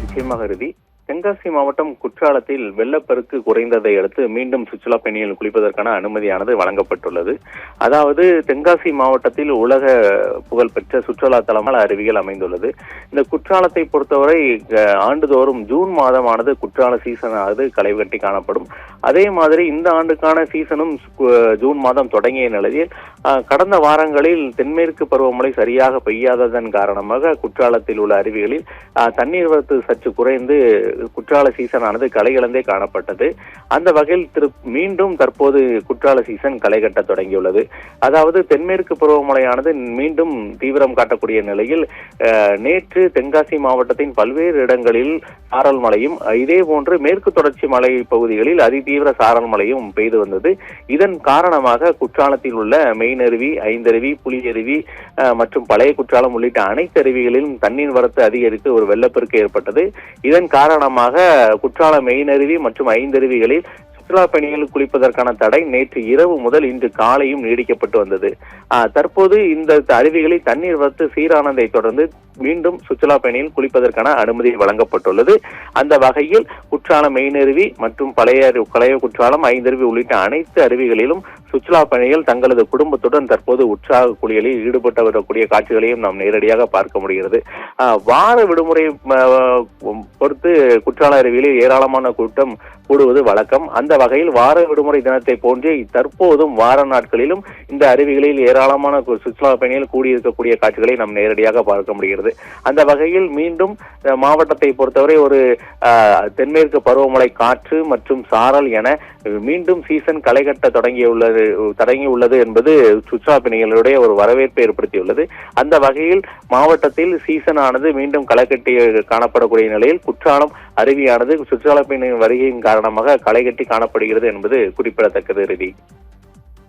நிச்சயமாக இறுதி. தென்காசி மாவட்டம் குற்றாலத்தில் வெள்ளப்பெருக்கு குறைந்ததை அடுத்து மீண்டும் சுற்றுலா பயணிகள் குளிப்பதற்கான அனுமதியானது வழங்கப்பட்டுள்ளது. அதாவது தென்காசி மாவட்டத்தில் உலக புகழ்பெற்ற சுற்றுலா தலமான அருவிகள் அமைந்துள்ளது. இந்த குற்றாலத்தை பொறுத்தவரை ஆண்டுதோறும் ஜூன் மாதமானது குற்றால சீசன் ஆனது களைகட்டி காணப்படும். அதே மாதிரி இந்த ஆண்டுக்கான சீசனும் ஜூன் மாதம் தொடங்கிய நிலையில் கடந்த வாரங்களில் தென்மேற்கு பருவமழை சரியாக பெய்யாததன் காரணமாக குற்றாலத்தில் உள்ள அருவிகளில் தண்ணீர் வரத்து சற்று குறைந்து குற்றால சீசன் ஆனது களை இழந்தே காணப்பட்டது. அந்த வகையில் மீண்டும் தற்போது குற்றால சீசன் களை கட்ட தொடங்கியுள்ளது. அதாவது தென்மேற்கு பருவமழையானது மீண்டும் தீவிரம் காட்டக்கூடிய நிலையில் நேற்று தென்காசி மாவட்டத்தின் பல்வேறு இடங்களில் சாரல் மழையும் இதே போன்று மேற்கு தொடர்ச்சி மலை பகுதிகளில் அதிதீவிர சாரல் மழையும் பெய்து வந்தது. இதன் காரணமாக குற்றாலத்தில் உள்ள மெயினருவி, ஐந்தருவி, புலியருவி மற்றும் பழைய குற்றாலம் உள்ளிட்ட அனைத்து அருவிகளிலும் தண்ணீர் வரத்து அதிகரித்து ஒரு வெள்ளப்பெருக்கு ஏற்பட்டது. இதன் காரணமாக குற்றால மெயினருவி மற்றும் ஐந்தருவிகளில் சுற்றுலா பயணிகள் குளிப்பதற்கான தடை நேற்று இரவு முதல் இன்று காலையும் நீடிக்கப்பட்டு வந்தது. தற்போது இந்த அருவிகளில் தண்ணீர் வரத்து சீரானதை தொடர்ந்து மீண்டும் சுற்றுலா பயணிகள் குளிப்பதற்கான அனுமதி வழங்கப்பட்டுள்ளது. அந்த வகையில் குற்றாலம் மெயினருவி மற்றும் பழைய குற்றாலம், ஐந்தருவி உள்ளிட்ட அனைத்து அருவிகளிலும் சுற்றுலா பயணிகள் தங்களது குடும்பத்துடன் தற்போது உற்சாக குளியலில் ஈடுபட்டு வரக்கூடிய காட்சிகளையும் நாம் நேரடியாக பார்க்க முடிகிறது. வார விடுமுறை பொறுத்து குற்றால அருவியில் ஏராளமான கூட்டம் கூடுவது வழக்கம். அந்த வகையில் வார விடுமுறை தினத்தை போன்றே தற்போதும் வார நாட்களிலும் இந்த அருவிகளில் ஏராளமான சுற்றுலா பயணிகள் கூடியிருக்கக்கூடிய காட்சிகளை நாம் நேரடியாக பார்க்க முடிகிறது. அந்த வகையில் மீண்டும் மாவட்டத்தை பொறுத்தவரை ஒரு தென்மேற்கு பருவமழை காற்று மற்றும் சாரல் என மீண்டும் சீசன் களைகட்ட தொடங்கியுள்ளது என்பது சுற்றுலா பயணிகளுடைய ஒரு வரவேற்பை ஏற்படுத்தியுள்ளது. அந்த வகையில் மாவட்டத்தில் சீசன் ஆனது மீண்டும் களைகட்டி காணப்படக்கூடிய நிலையில் குற்றாலம் அருவியானது சுற்றுலா பயணிகளின் வருகையின் காரணமாக களைகட்டி காணப்படுகிறது என்பது குறிப்பிடத்தக்கது.